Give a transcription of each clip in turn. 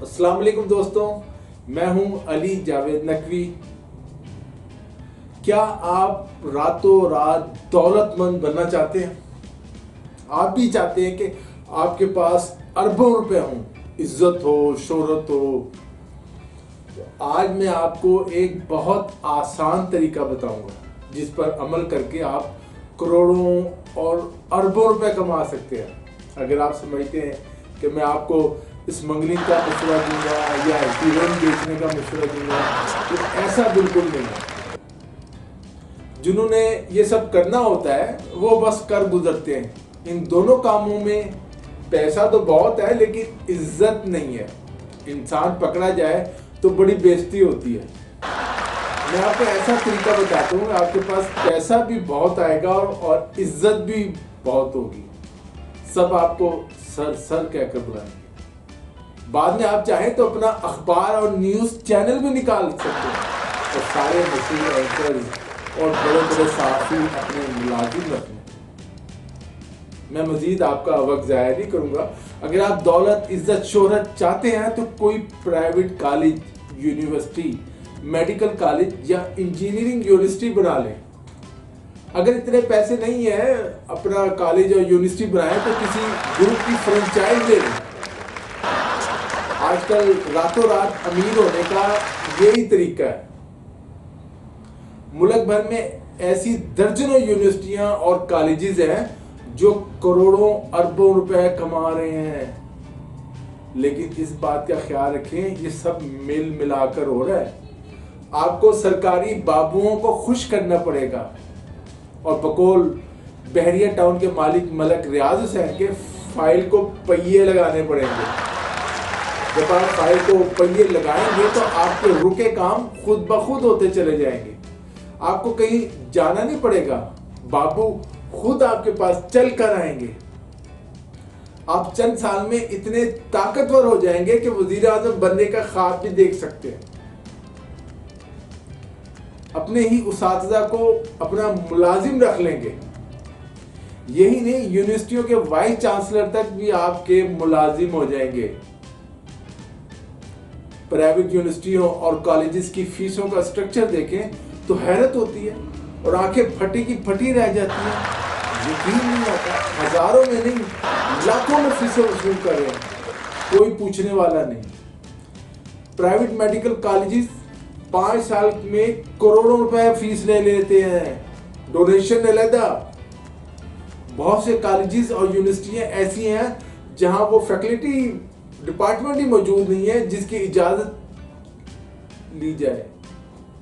अस्सलाम वालेकुम दोस्तों, मैं हूं अली जावेद नकवी। क्या आप रातों रात दौलतमंद बनना चाहते हैं? आप भी चाहते हैं कि आपके पास अरबों रुपए हों, इज्जत हो, शोहरत हो। तो आज मैं आपको एक बहुत आसान तरीका बताऊंगा जिस पर अमल करके आप करोड़ों और अरबों रुपए कमा सकते हैं। अगर आप समझते हैं कि मैं आपको स्मगलिंग का मशवरा दूंगा या हीरोइन बेचने का मशवरा दूंगा, तो ऐसा बिल्कुल नहीं है। जिन्होंने ये सब करना होता है वो बस कर गुजरते हैं। इन दोनों कामों में पैसा तो बहुत है लेकिन इज्जत नहीं है। इंसान पकड़ा जाए तो बड़ी बेइज्जती होती है। मैं आपको ऐसा तरीका बताता हूँ, आपके पास पैसा भी बहुत आएगा और इज्जत भी बहुत होगी। सब आपको सर सर कहकर बुलाएंगे। बाद में आप चाहें तो अपना अखबार और न्यूज़ चैनल भी निकाल सकते हैं और सारे मशहूर एंकर्स और बड़े बड़े सहाफ़ी अपने मुलाजिम रखें। मैं मजीद आपका वक्त ज़ाया नहीं करूँगा। अगर आप दौलत, इज्जत, शोहरत चाहते हैं तो कोई private college, university, medical college या इंजीनियरिंग यूनिवर्सिटी बना लें। अगर इतने पैसे नहीं है अपना कॉलेज और यूनिवर्सिटी बनाएं तो किसी ग्रुप की फ्रेंचाइज ले लें। आजकल रातों रात अमीर होने का यही तरीका है। मुल्क भर में ऐसी दर्जनों यूनिवर्सिटियां और कॉलेजेस हैं जो करोड़ों अरबों रुपए कमा रहे हैं। लेकिन इस बात का ख्याल रखें, ये सब मिल मिलाकर हो रहा है। आपको सरकारी बाबुओं को खुश करना पड़ेगा। और बकौल बहरिया टाउन के मालिक मलक रियाज हुसैन के फाइल को पहिए लगाने पड़ेंगे। जब आप फाइल को पहिए लगाएंगे तो आपके रुके काम खुद ब खुद होते चले जाएंगे। आपको कहीं जाना नहीं पड़ेगा, बाबू खुद आपके पास चल कर आएंगे। आप चंद साल में इतने ताकतवर हो जाएंगे कि वजीर आजम बनने का ख्वाब भी देख सकते हैं। अपने ही उसातिज़ा को अपना मुलाजिम रख लेंगे। यही नहीं, यूनिवर्सिटियों के वाइस चांसलर तक भी आपके मुलाजिम हो जाएंगे। प्राइवेट यूनिवर्सिटियों और कॉलेजेस की फीसों का स्ट्रक्चर देखें तो हैरत होती है और आंखें फटी की फटी रह जाती हैं। यकीन नहीं आता, हजारों में नहीं लाखों में फीसें वसूल कर रहे हैं, कोई पूछने वाला नहीं। प्राइवेट मेडिकल कॉलेजेस 5 साल में करोड़ों रुपए फीस ले लेते हैं, डोनेशन अलहदा। बहुत से कॉलेजेस और यूनिवर्सिटियां ऐसी हैं जहां वो फैकल्टी डिपार्टमेंट ही मौजूद नहीं है जिसकी इजाजत ली जाए,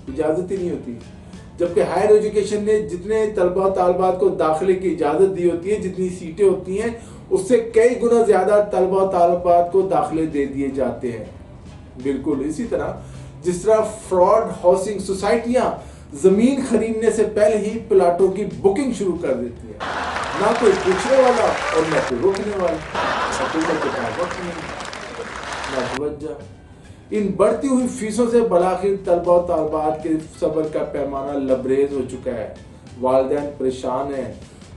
इजाजत ही नहीं होती। जबकि हायर एजुकेशन ने जितने तलबा तालबात को दाखिले की इजाजत दी होती है, जितनी सीटें होती हैं, उससे कई गुना ज्यादा तलबा तालबात को दाखिले दे दिए जाते हैं। बिल्कुल इसी तरह जिस तरह फ्रॉड हाउसिंग सोसाइटियां जमीन खरीदने से पहले ही प्लाटों की बुकिंग शुरू कर देती है, ना कोई पूछने वाला और ना कोई रोकने वाला। इन बढ़ती हुई फीसों से बलाखिर तलबा और तालबात के सब्र का पैमाना लबरेज हो चुका है। वालिदैन परेशान हैं।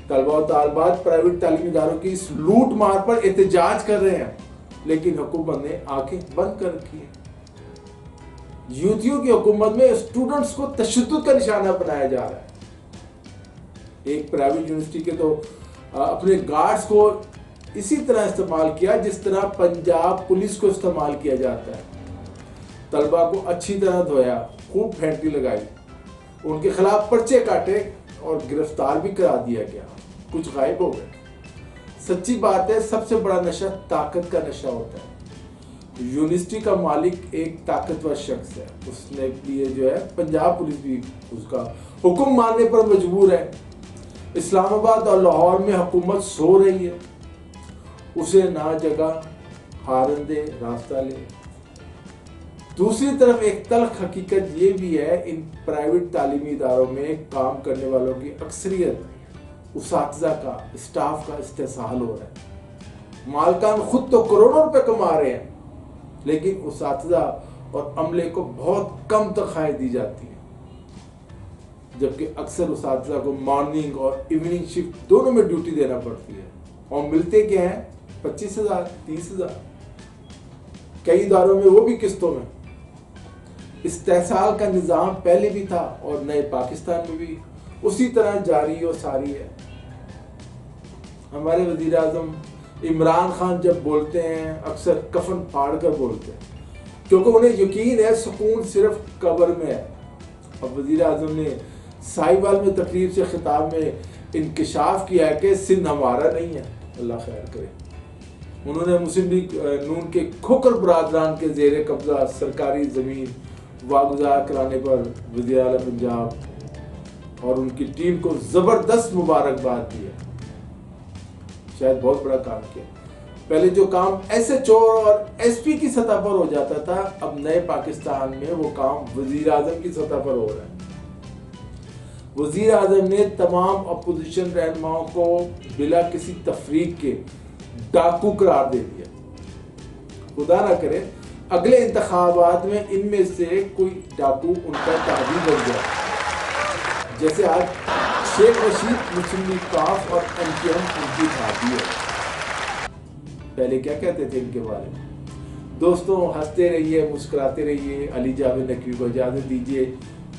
तलबा और तालबात प्राइवेट तालीमी इदारों की इस लूट मार पर एहतजाज कर रहे हैं, लेकिन हुकूमत ने आंखें बंद कर रखी है। यूथियों की हुकूमत में स्टूडेंट्स को तशद्दुद का निशाना बनाया जा रहा है। एक प्राइवेट यूनिवर्सिटी के तो अपने गार्ड्स को इसी तरह इस्तेमाल किया जिस तरह पंजाब पुलिस को इस्तेमाल किया जाता है। तलबा को अच्छी तरह धोया, खूब फैंटी लगाई, उनके खिलाफ पर्चे काटे और गिरफ्तार भी करा दिया गया। कुछ गायब हो गए। सच्ची बात है, सबसे बड़ा नशा ताकत का नशा होता है। यूनिवर्सिटी का मालिक एक ताकतवर शख्स है, उसने लिए जो है पंजाब पुलिस भी उसका हुक्म मानने पर मजबूर है। इस्लामाबाद और लाहौर में हुकूमत सो रही है, उसे ना जगह हारन दे, रास्ता ले। दूसरी तरफ एक तल्ख हकीकत ये भी है, इन प्राइवेट तालीमी इदारों में काम करने वालों की अक्सरियत उसातिज़ा का, स्टाफ का इस्तेसाल हो रहा है। मालकान खुद तो करोड़ों रुपए कमा रहे हैं, लेकिन उसातिज़ा और अमले को बहुत कम तनख्वाहें दी जाती है। जबकि अक्सर उसातिज़ा को मॉर्निंग और इवनिंग शिफ्ट दोनों में ड्यूटी देना पड़ती है और मिलते क्या है 25,000, 30,000। कई इदारों में वो भी किस्तों में। इस्तेहसाल का निज़ाम पहले भी था और नए पाकिस्तान में भी उसी तरह जारी और सारी है। हमारे वज़ीर आज़म इमरान खान जब बोलते हैं अक्सर कफन फाड़ कर बोलते हैं, क्योंकि उन्हें यकीन है सुकून सिर्फ कब्र में है। अब वज़ीर आज़म ने साहिवाल में तकरीर से खिताब में इंकशाफ किया है कि सिंध हमारा नहीं है, अल्लाह खैर करे। उन्होंने मुस्लिम लीग नून के खोखर बरादरान के ज़ेर कब्जा सरकारी ज़मीन वागुजार कराने पर वज़ीर आला पंजाब और उनकी टीम को ज़बरदस्त मुबारकबाद दी है। शायद बहुत बड़ा काम किया। पहले जो काम SHO और SP की सतह पर हो जाता था, अब नए पाकिस्तान में वो काम वज़ीर आज़म की सतह पर हो रहा है। वज़ीर आज़म ने तमाम अपोजिशन रहनुमाओं को बिला किसी तफरीक के डाकू करार दे दिया। खुदा ना करे अगले इंतखाबात में इनमें से कोई डाकू उनका ताबी बन जाए, जैसे आज शेख रशीद मुस्लिम लीग काफ और MKM उनकी भाभी है। पहले क्या कहते थे इनके बारे में? दोस्तों, हंसते रहिए, मुस्कुराते रहिए। अली जावेद नकवी को इजाज़त दीजिए।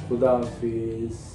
खुदा हाफिज़।